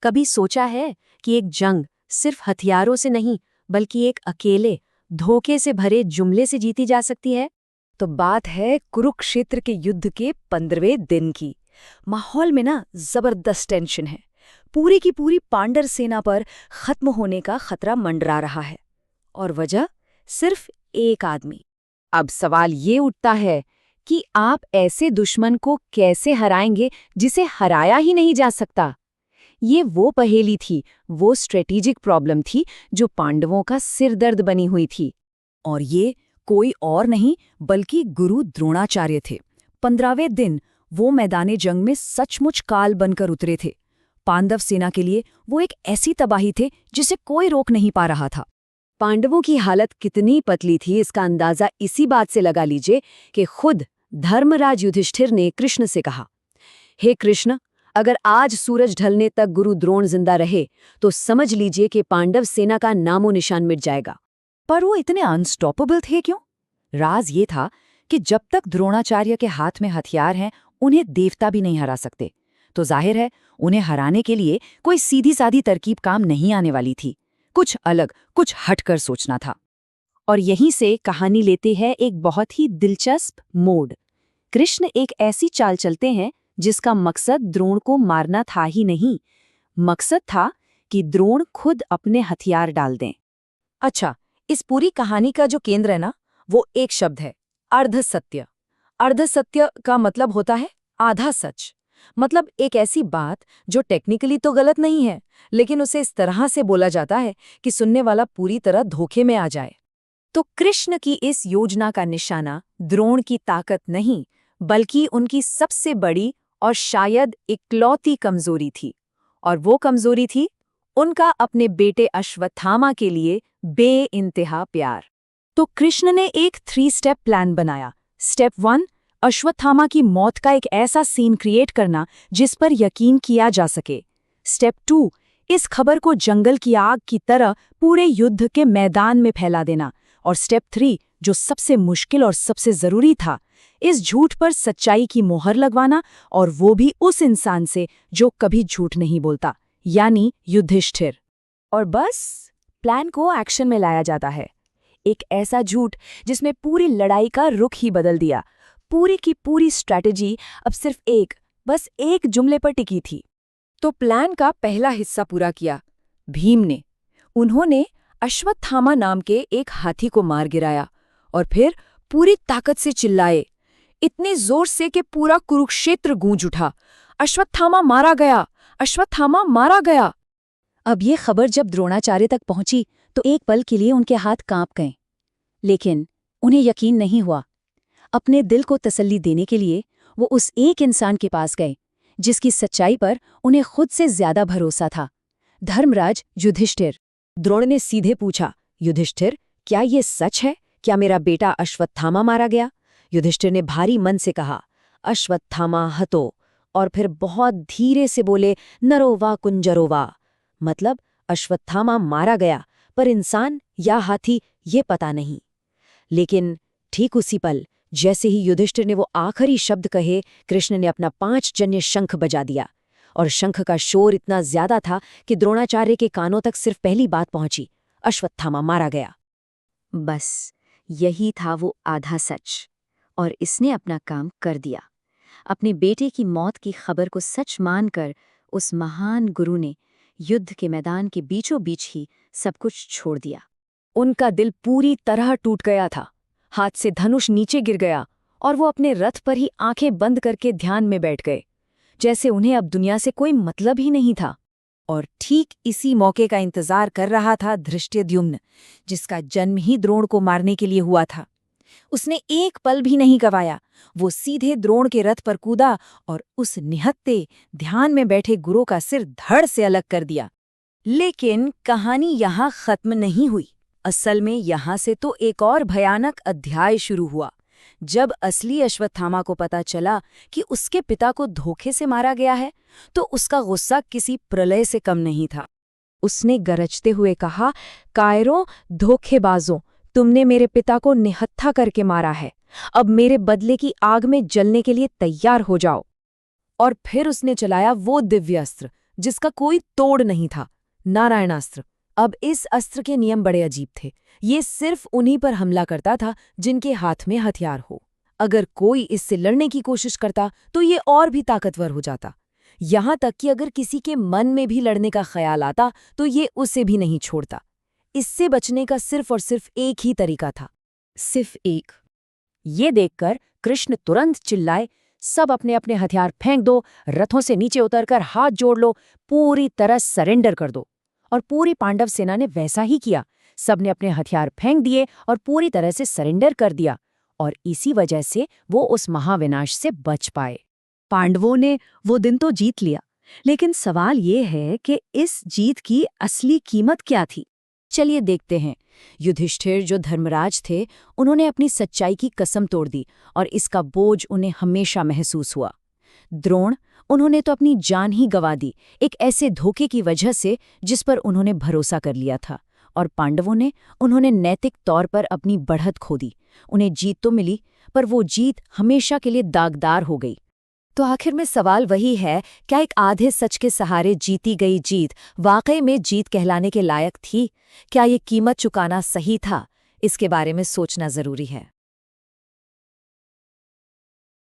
कभी सोचा है कि एक जंग सिर्फ हथियारों से नहीं बल्कि एक अकेले धोखे से भरे जुमले से जीती जा सकती है? तो बात है कुरुक्षेत्र के युद्ध के 15वें दिन की। माहौल में ना जबरदस्त टेंशन है। पूरी की पूरी पांडर सेना पर खत्म होने का खतरा मंडरा रहा है। और वजह सिर्फ एक आदमी। अब सवाल ये उठता है कि आप ऐसे दुश्मन को कैसे हराएंगे जिसे हराया ही नहीं जा सकता। ये वो पहेली थी, वो स्ट्रेटेजिक प्रॉब्लम थी जो पांडवों का सिरदर्द बनी हुई थी। और ये कोई और नहीं बल्कि गुरु द्रोणाचार्य थे। 15वें दिन वो मैदाने जंग में सचमुच काल बनकर उतरे थे। पांडव सेना के लिए वो एक ऐसी तबाही थे जिसे कोई रोक नहीं पा रहा था। पांडवों की हालत कितनी पतली थी इसका अंदाजा इसी बात से लगा लीजिए कि खुद धर्मराज युधिष्ठिर ने कृष्ण से कहा, हे कृष्ण, अगर आज सूरज ढलने तक गुरु द्रोण जिंदा रहे तो समझ लीजिए कि पांडव सेना का नामो निशान मिट जाएगा। पर वो इतने अनस्टॉपेबल थे क्यों? राज ये था कि जब तक द्रोणाचार्य के हाथ में हथियार हैं उन्हें देवता भी नहीं हरा सकते। तो जाहिर है उन्हें हराने के लिए कोई सीधी सादी तरकीब काम नहीं आने वाली थी। कुछ अलग, कुछ हटकर सोचना था। और यहीं से कहानी लेती है एक बहुत ही दिलचस्प मोड़। कृष्ण एक ऐसी चाल चलते हैं जिसका मकसद द्रोण को मारना था ही नहीं, मकसद था कि द्रोण खुद अपने हथियार डाल दें। अच्छा, इस पूरी कहानी का जो केंद्र है ना, वो एक शब्द है, अर्धसत्य। अर्धसत्य का मतलब होता है आधा सच। मतलब एक ऐसी बात जो टेक्निकली तो गलत नहीं है, लेकिन उसे इस तरह से बोला जाता है कि सुनने वाला पूरी तरह धोखे में आ जाए। तो कृष्ण की इस योजना का निशाना द्रोण की ताकत नहीं, बल्कि उनकी सबसे बड़ी और शायद इकलौती कमजोरी थी। और वो कमजोरी थी उनका अपने बेटे अश्वत्थामा के लिए बेइंतहा प्यार। तो कृष्ण ने एक 3 स्टेप प्लान बनाया। स्टेप 1, अश्वत्थामा की मौत का एक ऐसा सीन क्रिएट करना जिस पर यकीन किया जा सके। स्टेप 2, इस खबर को जंगल की आग की तरह पूरे युद्ध के मैदान में फैला देना। और स्टेप 3, जो सबसे मुश्किल और सबसे जरूरी था, इस झूठ पर सच्चाई की मोहर लगवाना, और वो भी उस इंसान से जो कभी झूठ नहीं बोलता, यानी युधिष्ठिर। और बस प्लान को एक्शन में लाया जाता है। एक ऐसा झूठ जिसमें पूरी लड़ाई का रुख ही बदल दिया। पूरी की पूरी स्ट्रैटेजी अब सिर्फ बस एक जुमले पर टिकी थी। तो प्लान का पहला हिस्सा पूरा किया भीम ने। उन्होंने अश्वत्थामा नाम के एक हाथी को मार गिराया और फिर पूरी ताकत से चिल्लाए, इतने जोर से कि पूरा कुरुक्षेत्र गूंज उठा, अश्वत्थामा मारा गया, अश्वत्थामा मारा गया। अब ये खबर जब द्रोणाचार्य तक पहुंची तो एक पल के लिए उनके हाथ कांप गए, लेकिन उन्हें यकीन नहीं हुआ। अपने दिल को तसल्ली देने के लिए वो उस एक इंसान के पास गए जिसकी सच्चाई पर उन्हें खुद से ज्यादा भरोसा था, धर्मराज युधिष्ठिर। द्रोण ने सीधे पूछा, युधिष्ठिर, क्या ये सच है? क्या मेरा बेटा अश्वत्थामा मारा गया? युधिष्ठिर ने भारी मन से कहा, अश्वत्थामा हतो, और फिर बहुत धीरे से बोले, नरोवा कुंजरोवा। मतलब अश्वत्थामा मारा गया, पर इंसान या हाथी ये पता नहीं। लेकिन ठीक उसी पल जैसे ही युधिष्ठिर ने वो आखिरी शब्द कहे, कृष्ण ने अपना 5 जन्य शंख बजा दिया। और शंख का शोर इतना ज्यादा था कि द्रोणाचार्य के कानों तक सिर्फ पहली बात पहुंची, अश्वत्थामा मारा गया। बस यही था वो आधा सच, और इसने अपना काम कर दिया। अपने बेटे की मौत की खबर को सच मानकर उस महान गुरु ने युद्ध के मैदान के बीचों बीच ही सब कुछ छोड़ दिया। उनका दिल पूरी तरह टूट गया था, हाथ से धनुष नीचे गिर गया और वो अपने रथ पर ही आंखें बंद करके ध्यान में बैठ गए, जैसे उन्हें अब दुनिया से कोई मतलब ही नहीं था। और ठीक इसी मौके का इंतजार कर रहा था धृष्टद्युम्न, जिसका जन्म ही द्रोण को मारने के लिए हुआ था। उसने एक पल भी नहीं गंवाया। वो सीधे द्रोण के रथ पर कूदा और उस निहत्ते ध्यान में बैठे गुरु का सिर धड़ से अलग कर दिया। लेकिन कहानी यहाँ खत्म नहीं हुई। असल में यहाँ से तो एक और भयानक अध्याय शुरू हुआ। जब असली अश्वत्थामा को पता चला कि उसके पिता को धोखे से मारा गया है, तो उसका गुस्सा किसी प्रलय से कम नहीं था। उसने गरजते हुए कहा, कायरों, धोखेबाजों, तुमने मेरे पिता को निहत्था करके मारा है। अब मेरे बदले की आग में जलने के लिए तैयार हो जाओ। और फिर उसने चलाया वो दिव्य अस्त्र जिसका कोई तोड़ नहीं था, नारायणास्त्र। अब इस अस्त्र के नियम बड़े अजीब थे। ये सिर्फ उन्हीं पर हमला करता था जिनके हाथ में हथियार हो। अगर कोई इससे लड़ने की कोशिश करता तो ये और भी ताकतवर हो जाता। यहाँ तक कि अगर किसी के मन में भी लड़ने का ख्याल आता तो ये उसे भी नहीं छोड़ता। इससे बचने का सिर्फ और सिर्फ एक ही तरीका था, सिर्फ एक। ये देखकर कृष्ण तुरंत चिल्लाए, सब अपने अपने हथियार फेंक दो, रथों से नीचे उतरकर हाथ जोड़ लो, पूरी तरह सरेंडर कर दो। और पूरी पांडव सेना ने वैसा ही किया। सबने अपने हथियार फेंक दिए और पूरी तरह से सरेंडर कर दिया। और इसी वजह से वो उस महाविनाश से बच पाए। पांडवों ने वो दिन तो जीत लिया, लेकिन सवाल ये है कि इस जीत की असली कीमत क्या थी। चलिए देखते हैं। युधिष्ठिर जो धर्मराज थे, उन्होंने अपनी सच्चाई की कसम तोड़ दी और इसका बोझ उन्हें हमेशा महसूस हुआ। द्रोण, उन्होंने तो अपनी जान ही गंवा दी, एक ऐसे धोखे की वजह से जिस पर उन्होंने भरोसा कर लिया था। और पांडवों ने, उन्होंने नैतिक तौर पर अपनी बढ़त खो दी। उन्हें जीत तो मिली, पर वो जीत हमेशा के लिए दागदार हो गई। तो आखिर में सवाल वही है, क्या एक आधे सच के सहारे जीती गई जीत वाकई में जीत कहलाने के लायक थी? क्या ये कीमत चुकाना सही था? इसके बारे में सोचना जरूरी है।